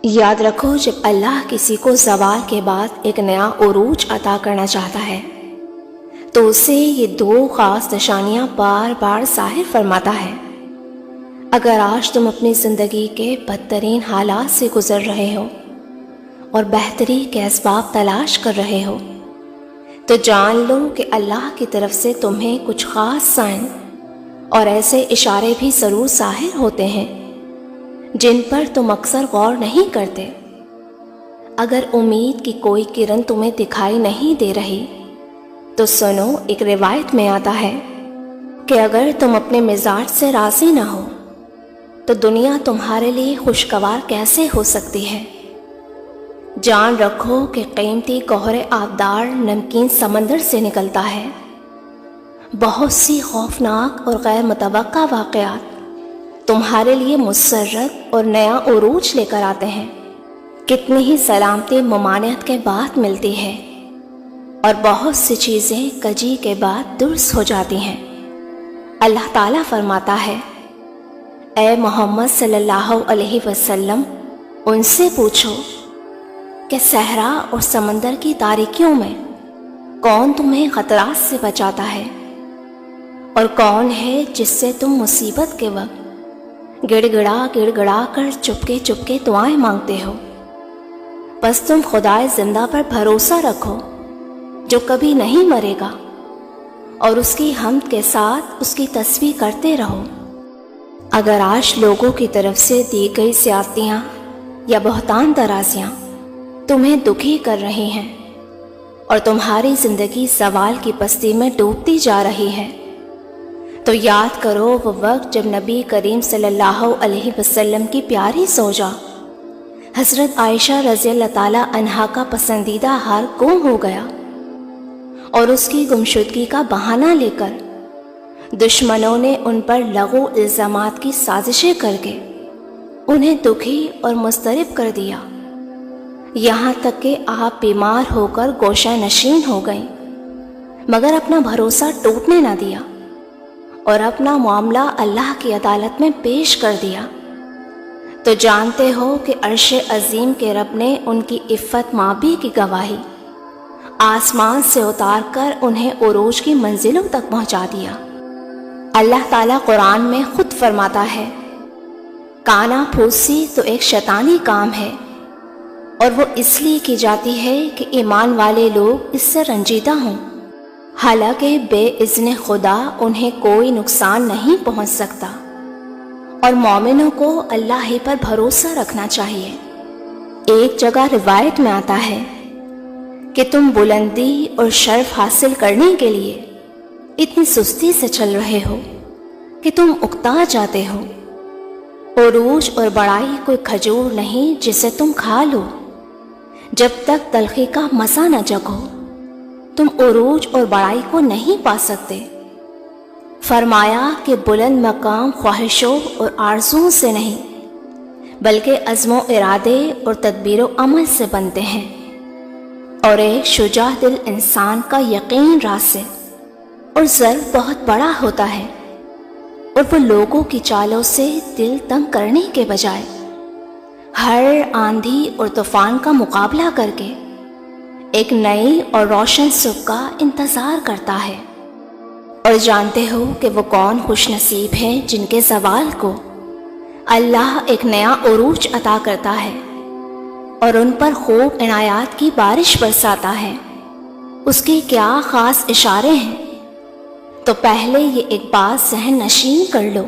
یاد رکھو، جب اللہ کسی کو زوال کے بعد ایک نیا عروج عطا کرنا چاہتا ہے تو اسے یہ دو خاص نشانیاں بار بار ظاہر فرماتا ہے۔ اگر آج تم اپنی زندگی کے بدترین حالات سے گزر رہے ہو اور بہتری کے اسباب تلاش کر رہے ہو تو جان لو کہ اللہ کی طرف سے تمہیں کچھ خاص سائن اور ایسے اشارے بھی ضرور ظاہر ہوتے ہیں جن پر تم اکثر غور نہیں کرتے۔ اگر امید کی کوئی کرن تمہیں دکھائی نہیں دے رہی تو سنو، ایک روایت میں آتا ہے کہ اگر تم اپنے مزاج سے راضی نہ ہو تو دنیا تمہارے لیے خوشگوار کیسے ہو سکتی ہے؟ جان رکھو کہ قیمتی گوہر آبدار نمکین سمندر سے نکلتا ہے۔ بہت سی خوفناک اور غیر متوقع واقعات تمہارے لیے مسرت اور نیا عروج لے کر آتے ہیں۔ کتنی ہی سلامتی ممانعت کے بعد ملتی ہے اور بہت سی چیزیں کجی کے بعد درست ہو جاتی ہیں۔ اللہ تعالیٰ فرماتا ہے، اے محمد صلی اللہ علیہ وسلم، ان سے پوچھو کہ صحرا اور سمندر کی تاریکیوں میں کون تمہیں خطرات سے بچاتا ہے، اور کون ہے جس سے تم مصیبت کے وقت گڑ گڑا کر چپکے دعائیں مانگتے ہو۔ بس تم خدائے زندہ پر بھروسہ رکھو جو کبھی نہیں مرے گا، اور اس کی حمد کے ساتھ اس کی تسبیح کرتے رہو۔ اگر آج لوگوں کی طرف سے دی گئی زیادتیاں یا بہتان درازیاں تمہیں دکھی کر رہی ہیں اور تمہاری زندگی زوال کی پستی میں ڈوبتی جا رہی ہے تو یاد کرو وہ وقت جب نبی کریم صلی اللہ علیہ وسلم کی پیاری زوجہ حضرت عائشہ رضی اللہ تعالی عنہا کا پسندیدہ ہار گم ہو گیا اور اس کی گمشدگی کا بہانہ لے کر دشمنوں نے ان پر لغو الزامات کی سازشیں کر کے انہیں دکھی اور مضطرب کر دیا، یہاں تک کہ آپ بیمار ہو کر گوشہ نشین ہو گئیں، مگر اپنا بھروسہ ٹوٹنے نہ دیا اور اپنا معاملہ اللہ کی عدالت میں پیش کر دیا۔ تو جانتے ہو کہ عرش عظیم کے رب نے ان کی عفت مابی کی گواہی آسمان سے اتار کر انہیں عروج کی منزلوں تک پہنچا دیا۔ اللہ تعالیٰ قرآن میں خود فرماتا ہے، کانا پھوسی تو ایک شیطانی کام ہے اور وہ اس لیے کی جاتی ہے کہ ایمان والے لوگ اس سے رنجیدہ ہوں، حالانکہ بے اذن خدا انہیں کوئی نقصان نہیں پہنچ سکتا، اور مومنوں کو اللہ ہی پر بھروسہ رکھنا چاہیے۔ ایک جگہ روایت میں آتا ہے کہ تم بلندی اور شرف حاصل کرنے کے لیے اتنی سستی سے چل رہے ہو کہ تم اکتا جاتے ہو۔ عروج اور بڑائی کوئی کھجور نہیں جسے تم کھا لو، جب تک تلخی کا مزہ نہ چکھو تم عروج اور بڑائی کو نہیں پا سکتے۔ فرمایا کہ بلند مقام خواہشوں اور آرزوؤں سے نہیں بلکہ عزم و ارادے اور تدبیر و عمل سے بنتے ہیں، اور ایک شجاع دل انسان کا یقین راسخ اور ضرب بہت بڑا ہوتا ہے، اور وہ لوگوں کی چالوں سے دل تنگ کرنے کے بجائے ہر آندھی اور طوفان کا مقابلہ کر کے ایک نئی اور روشن صبح کا انتظار کرتا ہے۔ اور جانتے ہو کہ وہ کون خوش نصیب ہیں جن کے زوال کو اللہ ایک نیا عروج عطا کرتا ہے اور ان پر خوب عنایات کی بارش برساتا ہے۔ اس کے کیا خاص اشارے ہیں؟ تو پہلے یہ ایک بات ذہن نشین کر لو،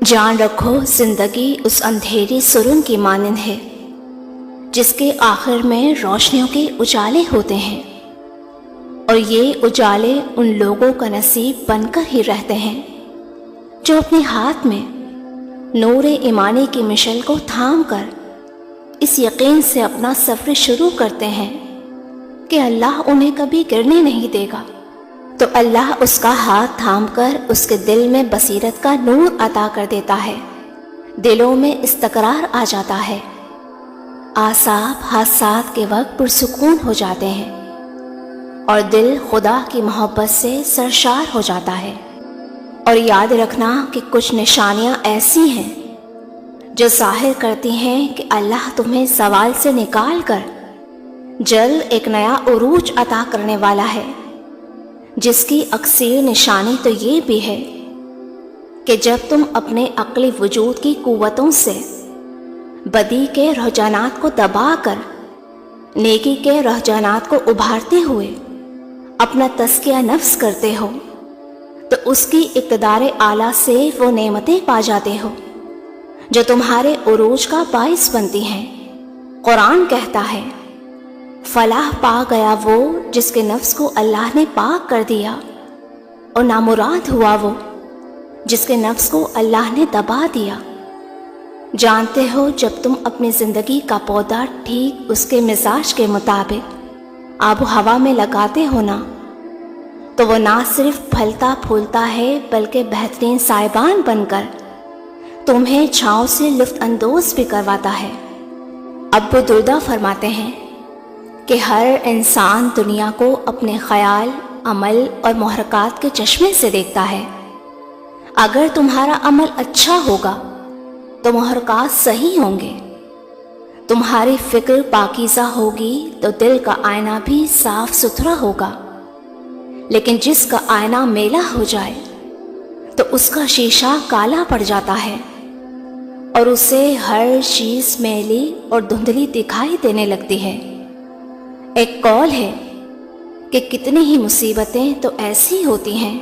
جان رکھو زندگی اس اندھیری سرنگ کی مانند ہے جس کے آخر میں روشنیوں کے اجالے ہوتے ہیں، اور یہ اجالے ان لوگوں کا نصیب بن کر ہی رہتے ہیں جو اپنے ہاتھ میں نور ایمانی کی مشعل کو تھام کر اس یقین سے اپنا سفر شروع کرتے ہیں کہ اللہ انہیں کبھی گرنے نہیں دے گا، تو اللہ اس کا ہاتھ تھام کر اس کے دل میں بصیرت کا نور عطا کر دیتا ہے، دلوں میں استقرار آ جاتا ہے، اعصاب حادثات کے وقت پرسکون ہو جاتے ہیں اور دل خدا کی محبت سے سرشار ہو جاتا ہے۔ اور یاد رکھنا کہ کچھ نشانیاں ایسی ہیں جو ظاہر کرتی ہیں کہ اللہ تمہیں زوال سے نکال کر جلد ایک نیا عروج عطا کرنے والا ہے، جس کی اکثر نشانی تو یہ بھی ہے کہ جب تم اپنے عقلی وجود کی قوتوں سے بدی کے رجحانات کو دبا کر نیکی کے رجحانات کو ابھارتے ہوئے اپنا تزکیہ نفس کرتے ہو، تو اس کی اقتدار اعلیٰ سے وہ نعمتیں پا جاتے ہو جو تمہارے عروج کا باعث بنتی ہیں۔ قرآن کہتا ہے، فلاح پا گیا وہ جس کے نفس کو اللہ نے پاک کر دیا، اور نامراد ہوا وہ جس کے نفس کو اللہ نے دبا دیا۔ جانتے ہو جب تم اپنی زندگی کا پودا ٹھیک اس کے مزاج کے مطابق آب و ہوا میں لگاتے ہو نا، تو وہ نہ صرف پھلتا پھولتا ہے بلکہ بہترین سائبان بن کر تمہیں چھاؤں سے لطف اندوز بھی کرواتا ہے۔ ابو دردہ فرماتے ہیں کہ ہر انسان دنیا کو اپنے خیال، عمل اور محرکات کے چشمے سے دیکھتا ہے۔ اگر تمہارا عمل اچھا ہوگا تو محرکات صحیح ہوں گے، تمہاری فکر پاکیزہ ہوگی تو دل کا آئینہ بھی صاف ستھرا ہوگا، لیکن جس کا آئینہ میلا ہو جائے تو اس کا شیشہ کالا پڑ جاتا ہے اور اسے ہر چیز میلی اور دھندلی دکھائی دینے لگتی ہے۔ ایک قول ہے کہ کتنی ہی مصیبتیں تو ایسی ہوتی ہیں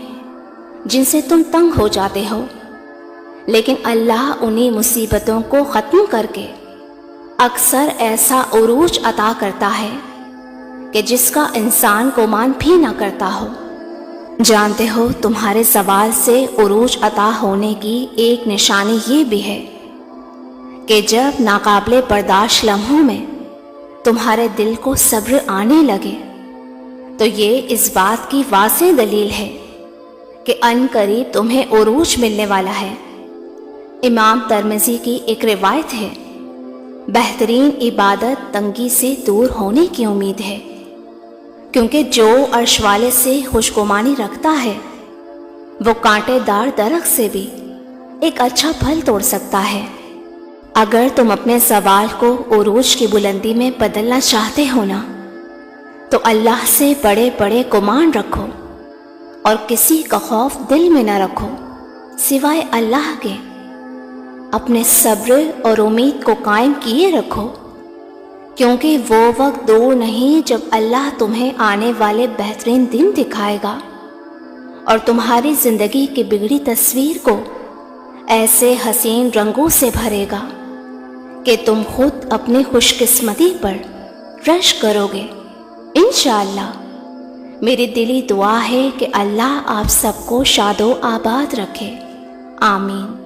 جن سے تم تنگ ہو جاتے ہو، لیکن اللہ انہی مصیبتوں کو ختم کر کے اکثر ایسا عروج عطا کرتا ہے کہ جس کا انسان گمان بھی نہ کرتا ہو۔ جانتے ہو تمہارے زوال سے عروج عطا ہونے کی ایک نشانی یہ بھی ہے کہ جب ناقابل برداشت لمحوں میں تمہارے دل کو صبر آنے لگے تو یہ اس بات کی واضح دلیل ہے کہ ان قریب تمہیں عروج ملنے والا ہے۔ امام ترمذی کی ایک روایت ہے، بہترین عبادت تنگی سے دور ہونے کی امید ہے، کیونکہ جو عرش والے سے خوشگمانی رکھتا ہے وہ کانٹے دار درخت سے بھی ایک اچھا پھل توڑ سکتا ہے۔ اگر تم اپنے زوال کو عروج کی بلندی میں بدلنا چاہتے ہو نا، تو اللہ سے بڑے بڑے گمان رکھو اور کسی کا خوف دل میں نہ رکھو سوائے اللہ کے۔ اپنے صبر اور امید کو قائم کیے رکھو، کیونکہ وہ وقت دور نہیں جب اللہ تمہیں آنے والے بہترین دن دکھائے گا اور تمہاری زندگی کی بگڑی تصویر کو ایسے حسین رنگوں سے بھرے گا کہ تم خود اپنی خوش قسمتی پر رشک کرو گے۔ انشاءاللہ میری دلی دعا ہے کہ اللہ آپ سب کو شاد و آباد رکھے، آمین۔